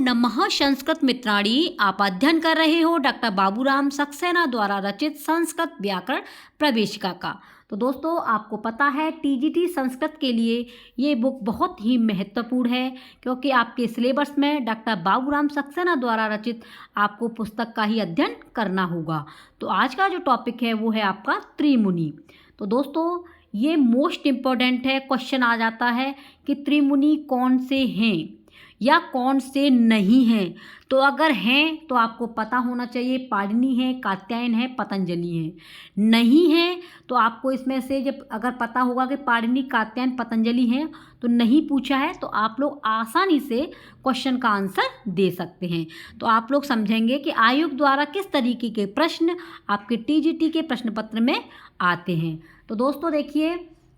नमः संस्कृत मित्राणी। आप अध्ययन कर रहे हो डॉक्टर बाबूराम सक्सेना द्वारा रचित संस्कृत व्याकरण प्रवेशिका का। तो दोस्तों, आपको पता है टीजीटी संस्कृत के लिए ये बुक बहुत ही महत्वपूर्ण है, क्योंकि आपके सिलेबस में डॉक्टर बाबूराम सक्सेना द्वारा रचित आपको पुस्तक का ही अध्ययन करना होगा। तो आज का जो टॉपिक है वो है आपका त्रिमुनि। तो दोस्तों, ये मोस्ट इम्पोर्टेंट है। क्वेश्चन आ जाता है कि त्रिमुनि कौन से हैं या कौन से नहीं हैं। तो अगर हैं तो आपको पता होना चाहिए पाणिनि है, कात्यायन है, पतंजलि है। नहीं है तो आपको इसमें से जब अगर पता होगा कि पाणिनि, कात्यायन, पतंजलि हैं तो नहीं पूछा है तो आप लोग आसानी से क्वेश्चन का आंसर दे सकते हैं। तो आप लोग समझेंगे कि आयोग द्वारा किस तरीके के प्रश्न आपके टीजीटी के प्रश्न पत्र में आते हैं। तो दोस्तों देखिए,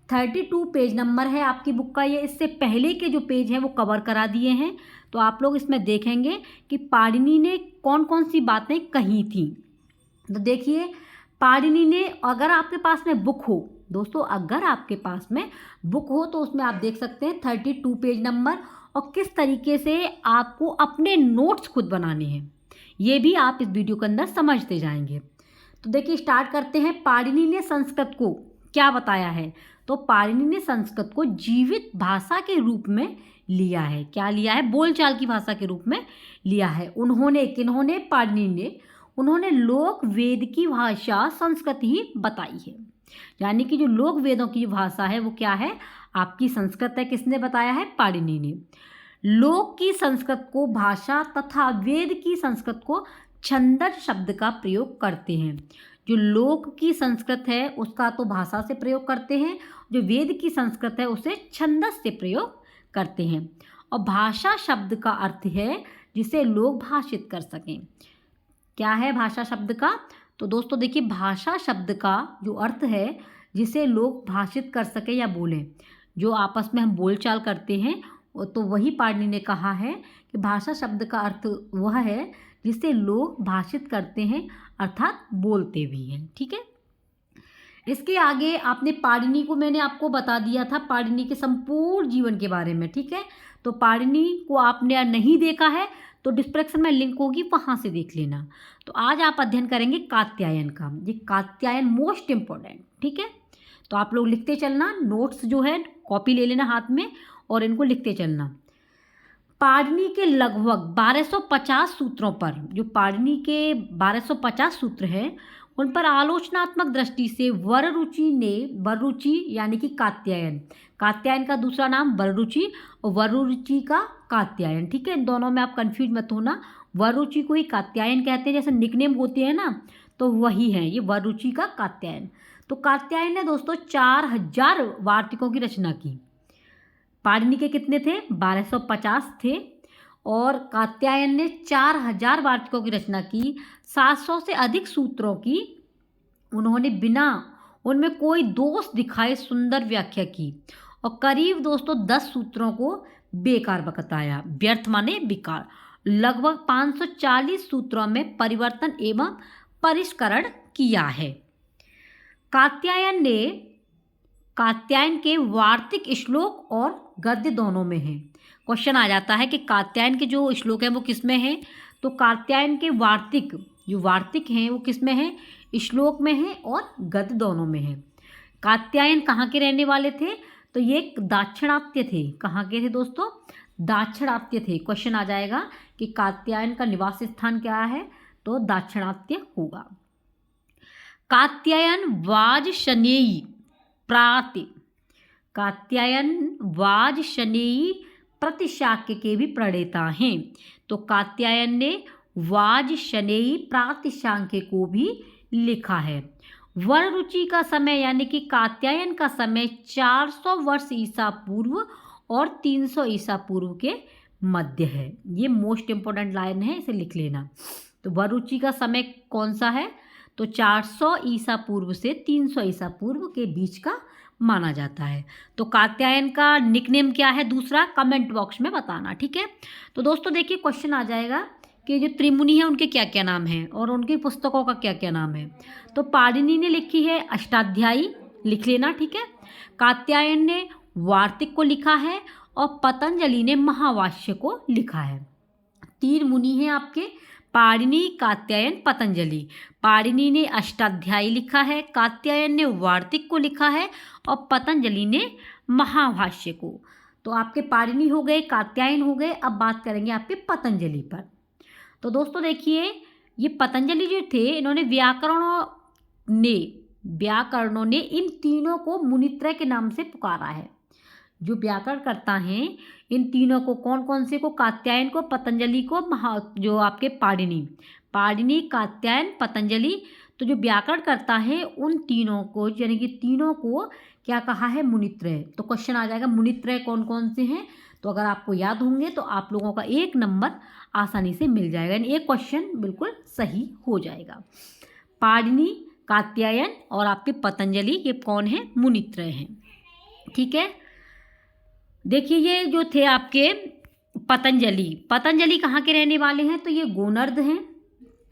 32 पेज नंबर है आपकी बुक का। ये इससे पहले के जो पेज हैं वो कवर करा दिए हैं। तो आप लोग इसमें देखेंगे कि पाणिनि ने कौन कौन सी बातें कही थी। तो देखिए, पाणिनि ने, अगर आपके पास में बुक हो दोस्तों, अगर आपके पास में बुक हो तो उसमें आप देख सकते हैं 32 पेज नंबर, और किस तरीके से आपको अपने नोट्स खुद बनाने हैं ये भी आप इस वीडियो के अंदर समझते जाएंगे। तो देखिए, स्टार्ट करते हैं। पाणिनि ने संस्कृत को क्या बताया है? तो पाणिनि ने संस्कृत को जीवित भाषा के रूप में लिया है। क्या लिया है? बोलचाल की भाषा के रूप में लिया है। उन्होंने, किन्होंने? पाणिनि ने। उन्होंने लोक वेद की भाषा संस्कृत ही बताई है। यानी कि जो लोक वेदों की भाषा है वो क्या है? आपकी संस्कृत है। किसने बताया है? पाणिनि ने। लोक की संस्कृत को भाषा तथा वेद की संस्कृत को छंदस शब्द का प्रयोग करते हैं। जो लोक की संस्कृत है उसका तो भाषा से प्रयोग करते हैं, जो वेद की संस्कृत है उसे छंदस से प्रयोग करते हैं। और भाषा शब्द का अर्थ है जिसे लोग भाषित कर सकें। क्या है भाषा शब्द का? तो दोस्तों देखिए, भाषा शब्द का जो अर्थ है जिसे लोग भाषित कर सकें या बोलें, जो आपस में हम बोलचाल करते हैं, तो वही पाणिनि ने कहा है कि भाषा शब्द का अर्थ वह है जिसे लोग भाषित करते हैं, अर्थात बोलते भी हैं। ठीक है। इसके आगे आपने पाणिनि को, मैंने आपको बता दिया था पाणिनि के संपूर्ण जीवन के बारे में। ठीक है। तो पाणिनि को आपने नहीं देखा है तो डिस्क्रिप्शन में लिंक होगी, वहाँ से देख लेना। तो आज आप अध्ययन करेंगे कात्यायन का। ये कात्यायन मोस्ट इम्पोर्टेंट। ठीक है। तो आप लोग लिखते चलना, नोट्स जो है कॉपी ले लेना हाथ में और इनको लिखते चलना। पाणिनि के लगभग 1250 सूत्रों पर, जो पाणिनि के 1250 सूत्र हैं उन पर आलोचनात्मक दृष्टि से वररुचि ने, वररुचि यानी कि कात्यायन, कात्यायन का दूसरा नाम वररुचि और वररुचि का कात्यायन। ठीक है। इन दोनों में आप कंफ्यूज मत होना। वररुचि को ही कात्यायन कहते हैं, जैसे निकनेम होते हैं ना, तो वही है ये वररुचि का कात्यायन। तो कात्यायन ने दोस्तों 4000 वार्तिकों की रचना की। पाणिनि के कितने थे? 1250 थे, और कात्यायन ने 4000 वार्तिकों की रचना की। 700 से अधिक सूत्रों की उन्होंने बिना उनमें कोई दोष दिखाए सुंदर व्याख्या की, और करीब दोस्तों 10 सूत्रों को बेकार बताया। व्यर्थ माने बेकार। लगभग 540 सूत्रों में परिवर्तन एवं परिष्करण किया है। कात्यायन के वार्तिक श्लोक और गद्य दोनों में हैं। क्वेश्चन आ जाता है कि कात्यायन के जो श्लोक हैं वो किस में हैं? तो कात्यायन के वार्तिक, जो वार्तिक हैं वो किस में हैं? श्लोक में हैं और गद्य दोनों में हैं। कात्यायन कहाँ के रहने वाले थे? तो ये दाक्षिणात्य थे। कहाँ के थे दोस्तों? दाक्षिणात्य थे। क्वेश्चन आ जाएगा कि कात्यायन का निवास स्थान क्या है? तो दाक्षिणात्य होगा। कात्यायन वाजशनेयी प्राति, कात्यायन वाजशनेयी प्रतिशाक्य के भी प्रणेता हैं। तो कात्यायन ने वाजशनेयी प्रातिशाक्य को भी लिखा है। वररुचि का समय यानी कि कात्यायन का समय 400 वर्ष ईसा पूर्व और 300 ईसा पूर्व के मध्य है। ये मोस्ट इंपोर्टेंट लाइन है, इसे लिख लेना। तो वररुचि का समय कौन सा है? तो 400 ईसा पूर्व से 300 ईसा पूर्व के बीच का माना जाता है। तो कात्यायन का निकनेम क्या है दूसरा? कमेंट बॉक्स में बताना। ठीक है। तो दोस्तों देखिए, क्वेश्चन आ जाएगा कि जो त्रिमुनि है उनके क्या क्या नाम हैं और उनकी पुस्तकों का क्या क्या नाम है। तो पाणिनि ने लिखी है अष्टाध्यायी, लिख लेना। ठीक है। कात्यायन ने वार्तिक को लिखा है और पतंजलि ने महावाष्य को लिखा है। तीन मुनि हैं आपके, पाणिनि, कात्यायन, पतंजलि। पाणिनि ने अष्टाध्यायी लिखा है, कात्यायन ने वार्तिक को लिखा है और पतंजलि ने महाभाष्य को। तो आपके पाणिनि हो गए, कात्यायन हो गए। अब बात करेंगे आपके पतंजलि पर। तो दोस्तों देखिए, ये पतंजलि जो थे, इन्होंने व्याकरणों ने इन तीनों को मुनित्रय के नाम से पुकारा है। जो व्याकरण करता है इन तीनों को, कौन कौन से को, कात्यायन को, पतंजलि को, जो आपके पाणिनि, कात्यायन, पतंजलि। तो जो व्याकरण करता है उन तीनों को, यानी कि तीनों को क्या कहा है, मुनित्रय। तो क्वेश्चन आ जाएगा मुनित्रय कौन कौन से हैं। तो अगर आपको याद होंगे तो आप लोगों का 1 नंबर आसानी से मिल जाएगा, यानी एक क्वेश्चन बिल्कुल सही हो जाएगा। पाणिनि, कात्यायन और आपके पतंजलि, ये कौन है, मुनित्रय हैं। ठीक है, देखिए ये जो थे आपके पतंजलि कहाँ के रहने वाले हैं, तो ये गोनर्द हैं।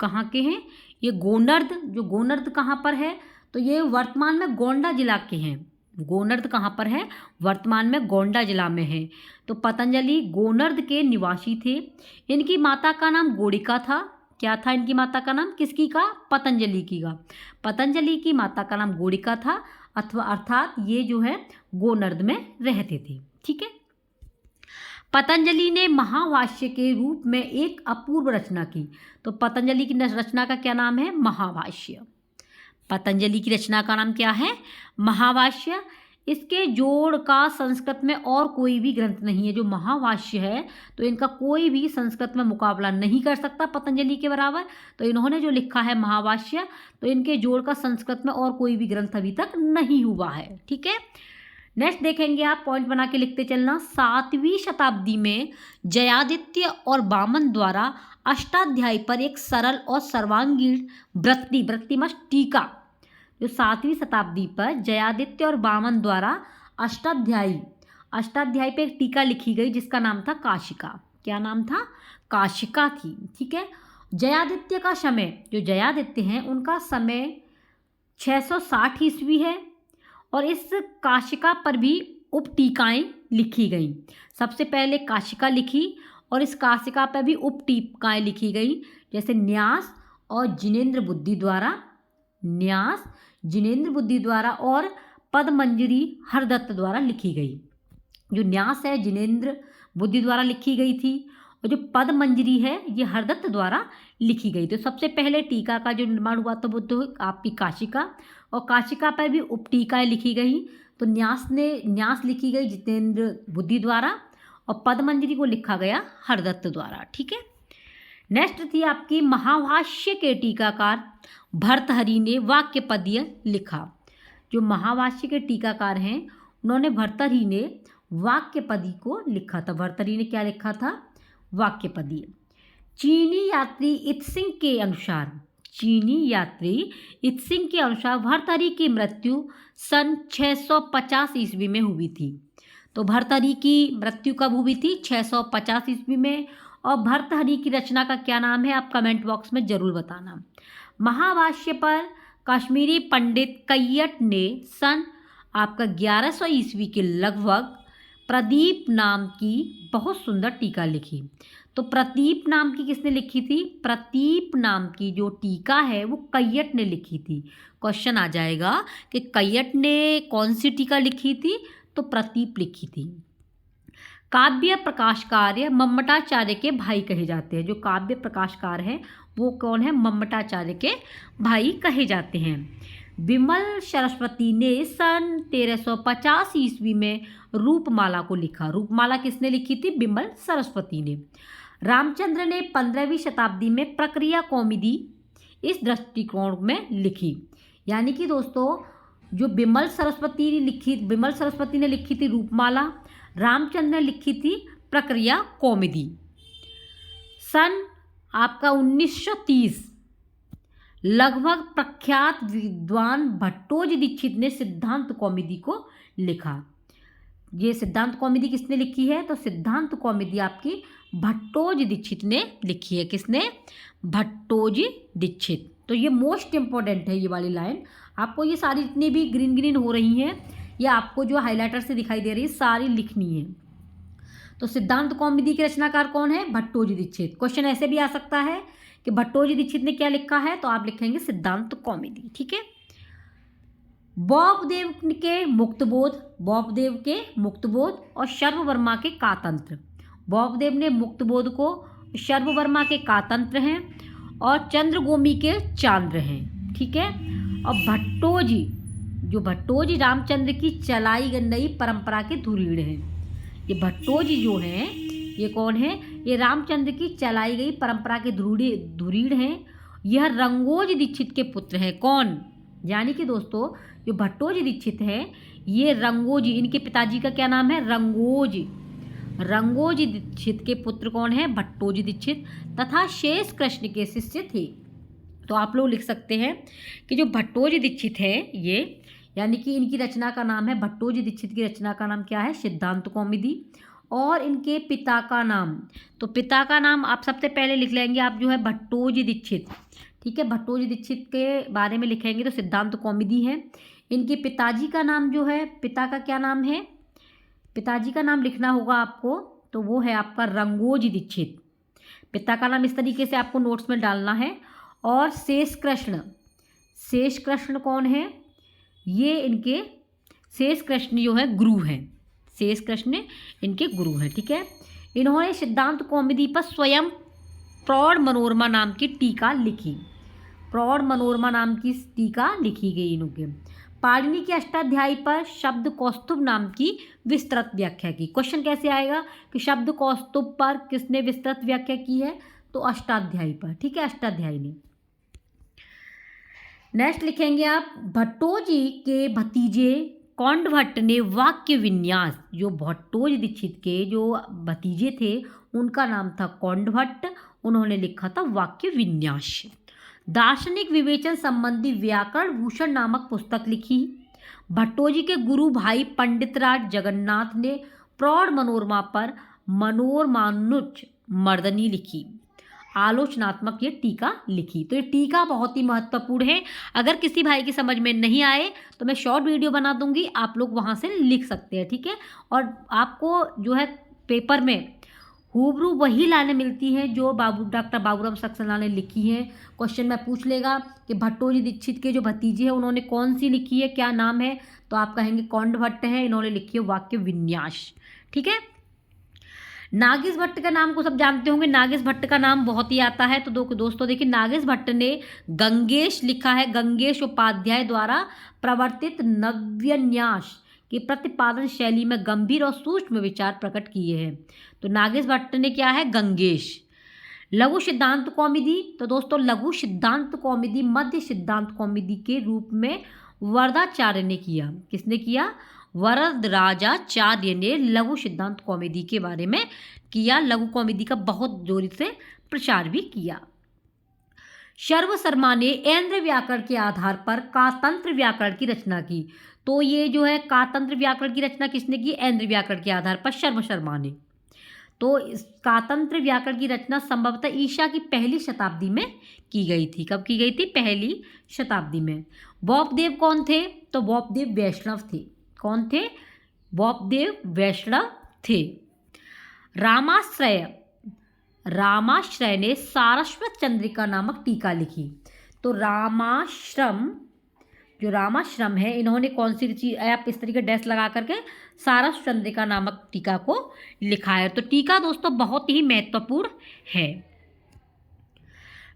कहाँ के हैं ये, गोनर्द। जो गोनर्द कहाँ पर है, तो ये वर्तमान में गोंडा जिला के हैं। गोनर्द कहाँ पर है, वर्तमान में गोंडा जिला में है। तो पतंजलि गोनर्द के निवासी थे। इनकी माता का नाम गोडिका था। क्या था इनकी माता का नाम, किसकी का, पतंजलि की का। पतंजलि की माता का नाम गोडिका था, अथवा अर्थात ये जो है गोनर्द में रहते थे। ठीक है, पतंजलि ने महाभाष्य के रूप में एक अपूर्व रचना की। तो पतंजलि की रचना का क्या नाम है, महाभाष्य। पतंजलि की रचना का नाम क्या है, महाभाष्य। इसके जोड़ का संस्कृत में और कोई भी ग्रंथ नहीं है। जो महाभाष्य है तो इनका कोई भी संस्कृत में मुकाबला नहीं कर सकता पतंजलि के बराबर। तो इन्होंने जो लिखा है महाभाष्य, तो इनके जोड़ का संस्कृत में और कोई भी ग्रंथ अभी तक नहीं हुआ है। ठीक है, नेक्स्ट देखेंगे, आप पॉइंट बना के लिखते चलना। 7वीं शताब्दी में जयादित्य और वामन द्वारा अष्टाध्यायी पर एक सरल और सर्वांगीण वृत्ति टीका। जो 7वीं शताब्दी पर जयादित्य और वामन द्वारा अष्टाध्यायी पे एक टीका लिखी गई, जिसका नाम था काशिका। क्या नाम था, काशिका थी। ठीक है, जयादित्य का समय, जो जयादित्य हैं उनका समय 660 ईस्वी है और इस काशिका पर भी उप टीकाएँ लिखी गई। सबसे पहले काशिका लिखी और इस काशिका पर भी उप टीकाएँ लिखी गई, जैसे न्यास और जिनेन्द्र बुद्धि द्वारा और पदमंजरी हरदत्त द्वारा लिखी गई। जो न्यास है जिनेन्द्र बुद्धि द्वारा लिखी गई थी और जो पदमंजरी है ये हरदत्त द्वारा लिखी गई। तो सबसे पहले टीका का जो निर्माण हुआ था वो तो आपकी काशिका, और काशिका पर भी उपटीकाएँ लिखी गई। तो न्यास लिखी गई जितेंद्र बुद्धि द्वारा और पदमंजरी को लिखा गया हरदत्त द्वारा। ठीक है, नेक्स्ट थी आपकी महाभाष्य के टीकाकार भर्तहरि ने वाक्यपदीय लिखा। जो महाभाष्य के टीकाकार हैं उन्होंने भर्तहरि ने वाक्यपदी को लिखा था। भर्तहरि ने क्या लिखा था, वाक्यपदीय। चीनी यात्री इत्सिंग के अनुसार भर्तहरि की मृत्यु सन 650 ईस्वी में हुई थी। तो भर्तहरि की मृत्यु कब हुई थी, 650 ईस्वी में। और भर्तहरि की रचना का क्या नाम है, आप कमेंट बॉक्स में ज़रूर बताना। महाभाष्य पर कश्मीरी पंडित कैयट ने सन आपका 1100 ईस्वी के लगभग प्रदीप नाम की बहुत सुंदर टीका लिखी। तो प्रदीप नाम की किसने लिखी थी, प्रदीप नाम की जो टीका है वो कैयट ने लिखी थी। क्वेश्चन आ जाएगा कि कैयट ने कौन सी टीका लिखी थी, तो प्रदीप लिखी थी। काव्य प्रकाशकार मम्मटाचार्य के भाई कहे जाते हैं। जो काव्य प्रकाशकार हैं वो कौन है, मम्मटाचार्य के भाई कहे जाते हैं। विमल सरस्वती ने सन 1350 ईस्वी में रूपमाला को लिखा। रूपमाला किसने लिखी थी, विमल सरस्वती ने। रामचंद्र ने 15वीं शताब्दी में प्रक्रिया कौमुदी इस दृष्टिकोण में लिखी। यानी कि दोस्तों जो विमल सरस्वती ने लिखी थी रूपमाला, रामचंद्र ने लिखी थी प्रक्रिया कौमुदी। सन आपका 1930 लगभग प्रख्यात विद्वान भट्टोजी दीक्षित ने सिद्धांत कौमुदी को लिखा। ये सिद्धांत कौमुदी किसने लिखी है, तो सिद्धांत कौमुदी आपकी भट्टोजी दीक्षित ने लिखी है। किसने, भट्टोजी दीक्षित। तो ये मोस्ट इंपॉर्टेंट है ये वाली लाइन। आपको ये सारी जितनी भी ग्रीन हो रही हैं ये आपको जो हाइलाइटर से दिखाई दे रही है सारी लिखनी है। तो सिद्धांत कौमुदी के रचनाकार कौन है? भट्टोजी दीक्षित। क्वेश्चन ऐसे भी आ सकता है कि भट्टोजी दीक्षित ने क्या लिखा है, तो आप लिखेंगे सिद्धांत कौमुदी। ठीक है। बौद्धदेव के मुक्तबोध, बौद्धदेव के मुक्तबोध और सर्ववर्मा के कातंत्र। बौद्धदेव ने मुक्तबोध को, सर्ववर्मा के कातंत्र हैं और चंद्रगोमी के चांद्र हैं। ठीक है। और भट्टोजी, जो भट्टोजी रामचंद्र की चलाई गई परंपरा के धुरीण हैं। ये भट्टोजी जो हैं, ये कौन है? ये रामचंद्र की चलाई गई परंपरा के धुरीण हैं। यह रंगोजी दीक्षित के पुत्र हैं। कौन? यानी कि दोस्तों जो भट्टोजी दीक्षित हैं, ये रंगोजी, इनके पिताजी का क्या नाम है? रंगोजी। रंगोजी दीक्षित के पुत्र कौन है? भट्टोजी दीक्षित तथा शेष कृष्ण के शिष्य थे। तो आप लोग लिख सकते हैं कि जो भट्टोजी दीक्षित है, ये यानी कि इनकी रचना का नाम है, भट्टोजी दीक्षित की रचना का नाम क्या है? सिद्धांत कौमुदी। और इनके पिता का नाम, तो पिता का नाम आप सबसे पहले लिख लेंगे आप जो है भट्टोजी दीक्षित। ठीक है। भट्टोजी दीक्षित के बारे में लिखेंगे तो सिद्धांत कौमुदी है। इनके पिताजी का नाम जो है, पिता का क्या नाम है? पिताजी का नाम लिखना होगा आपको, तो वो है आपका रंगोजी दीक्षित। पिता का नाम इस तरीके से आपको नोट्स में डालना है। और शेष कृष्ण, शेष कृष्ण कौन है? ये इनके शेष कृष्ण जो है गुरु हैं। शेष कृष्ण इनके गुरु हैं। ठीक है। इन्होंने सिद्धांत कौमुदी पर स्वयं प्रौढ़ मनोरमा नाम की टीका लिखी। प्रौढ़ मनोरमा नाम की टीका लिखी गई इनके। पाणिनि के अष्टाध्यायी पर शब्द कौस्तुभ नाम की विस्तृत व्याख्या की। क्वेश्चन कैसे आएगा कि शब्द कौस्तुभ पर किसने विस्तृत व्याख्या की है? तो अष्टाध्यायी पर। ठीक है, अष्टाध्यायी ने। नेक्स्ट लिखेंगे आप, भट्टोजी के भतीजे कौंडभट्ट ने वाक्य विन्यास, जो भट्टोजी दीक्षित के जो भतीजे थे उनका नाम था कौंडभट्ट, उन्होंने लिखा था वाक्य विन्यास। दार्शनिक विवेचन संबंधी व्याकरण भूषण नामक पुस्तक लिखी। भट्टोजी के गुरु भाई पंडितराज जगन्नाथ ने प्रौढ़ मनोरमा पर मनोरमानुज मर्दनी लिखी। आलोचनात्मक ये टीका लिखी। तो ये टीका बहुत ही महत्वपूर्ण है। अगर किसी भाई की समझ में नहीं आए तो मैं शॉर्ट वीडियो बना दूंगी, आप लोग वहाँ से लिख सकते हैं। ठीक है। और आपको जो है पेपर में हूबरू वही लाइनें मिलती हैं जो डॉक्टर बाबूराम सक्सेना ने लिखी हैं। क्वेश्चन में पूछ लेगा कि भट्टोजी दीक्षित के जो भतीजे हैं उन्होंने कौन सी लिखी है, क्या नाम है, तो आप कहेंगे कौंडभट्ट है, इन्होंने लिखी है वाक्य विन्यास। ठीक है। नागेश भट्ट का नाम को सब जानते होंगे। नागेश भट्ट का नाम बहुत ही आता है। तो दोस्तों देखिए, नागेश भट्ट ने गंगेश लिखा है। गंगेश उपाध्याय द्वारा प्रवर्तित नव्यन्यास की प्रतिपादन शैली में गंभीर और सूक्ष्म विचार प्रकट किए हैं। तो नागेश भट्ट ने क्या है? गंगेश। लघु सिद्धांत कौमुदी, तो दोस्तों लघु सिद्धांत कौमुदी मध्य सिद्धांत कौमुदी के रूप में वरदाचार्य ने किया। किसने किया? वरदराजाचार्य ने लघु सिद्धांत कौमुदी के बारे में किया। लघु कौमुदी का बहुत जोर से प्रचार भी किया। शर्व शर्मा ने ऐन्द्र व्याकरण के आधार पर कातंत्र व्याकरण की रचना की। तो ये जो है कातंत्र व्याकरण की रचना किसने की? ऐन्द्र व्याकरण के आधार पर शर्व शर्मा ने। तो इस कातंत्र व्याकरण की रचना संभवतः ईसा की पहली शताब्दी में की गई थी। कब की गई थी? पहली शताब्दी में। बौद्धदेव कौन थे? तो बौद्धदेव वैष्णव थे। कौन थे? बौद्धदेव वैष्णव थे। रामाश्रय ने सारस्वत चंद्रिका नामक टीका लिखी। तो जो रामाश्रम है, इन्होंने कौन सी रची? आप इस तरीके डैश लगा करके सारस्वत चंद्रिका नामक टीका को लिखा है। तो टीका दोस्तों बहुत ही महत्वपूर्ण है।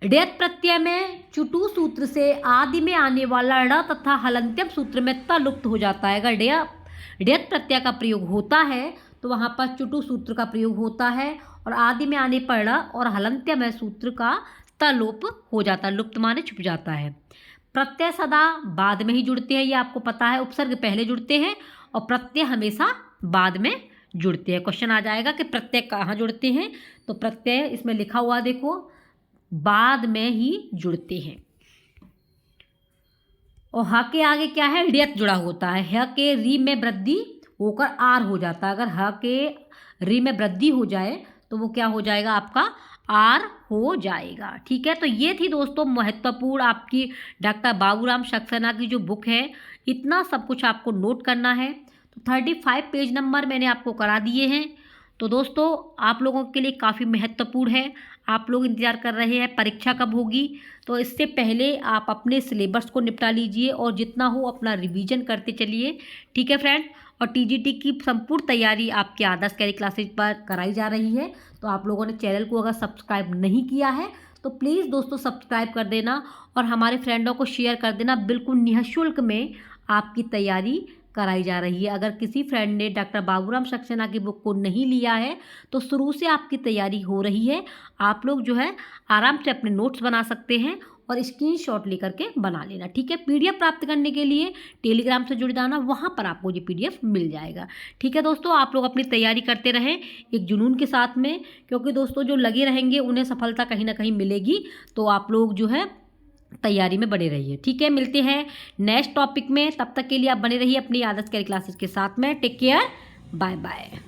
ड्यत प्रत्यय में चुटु सूत्र से आदि में आने वाला ड़ तथा हलंत्यम सूत्र में त लुप्त हो जाता है। अगर ड्यत प्रत्यय का प्रयोग होता है तो वहाँ पर चुटु सूत्र का प्रयोग होता है और आदि में आने पर ड़ और हलंत्यम है सूत्र का त लोप हो जाता है। लुप्त माने छुप जाता है। प्रत्यय सदा बाद में ही जुड़ते हैं, ये आपको पता है। उपसर्ग पहले जुड़ते हैं और प्रत्यय हमेशा बाद में जुड़ते हैं। क्वेश्चन आ जाएगा कि प्रत्यय कहाँ जुड़ते हैं, तो प्रत्यय इसमें लिखा हुआ देखो, बाद में ही जुड़ते हैं। और ह के आगे क्या है? ड्यत जुड़ा होता है। ह के री में वृद्धि होकर आर हो जाता है। अगर ह के री में वृद्धि हो जाए तो वो क्या हो जाएगा? आपका आर हो जाएगा। ठीक है। तो ये थी दोस्तों महत्वपूर्ण आपकी डॉक्टर बाबूराम सक्सेना की जो बुक है। इतना सब कुछ आपको नोट करना है। तो 35 पेज नंबर मैंने आपको करा दिए हैं। तो दोस्तों आप लोगों के लिए काफ़ी महत्वपूर्ण है। आप लोग इंतज़ार कर रहे हैं परीक्षा कब होगी, तो इससे पहले आप अपने सिलेबस को निपटा लीजिए और जितना हो अपना रिवीजन करते चलिए। ठीक है फ्रेंड। और टीजीटी की संपूर्ण तैयारी आपके आदर्श कैरी क्लासेज पर कराई जा रही है। तो आप लोगों ने चैनल को अगर सब्सक्राइब नहीं किया है तो प्लीज़ दोस्तों सब्सक्राइब कर देना और हमारे फ्रेंडों को शेयर कर देना। बिल्कुल निःशुल्क में आपकी तैयारी कराई जा रही है। अगर किसी फ्रेंड ने डॉक्टर बाबूराम सक्सेना की बुक को नहीं लिया है तो शुरू से आपकी तैयारी हो रही है। आप लोग जो है आराम से अपने नोट्स बना सकते हैं और स्क्रीनशॉट लेकर के बना लेना। ठीक है। पीडीएफ प्राप्त करने के लिए टेलीग्राम से जुड़ जाना, वहाँ पर आपको ये पीडीएफ मिल जाएगा। ठीक है दोस्तों, आप लोग अपनी तैयारी करते रहें एक जुनून के साथ में, क्योंकि दोस्तों जो लगे रहेंगे उन्हें सफलता कहीं ना कहीं मिलेगी। तो आप लोग जो है तैयारी में बने रहिए। ठीक है, मिलते हैं नेक्स्ट टॉपिक में। तब तक के लिए आप बने रहिए अपनी आदर्श कैरी क्लासेस के साथ में। Take care, bye bye.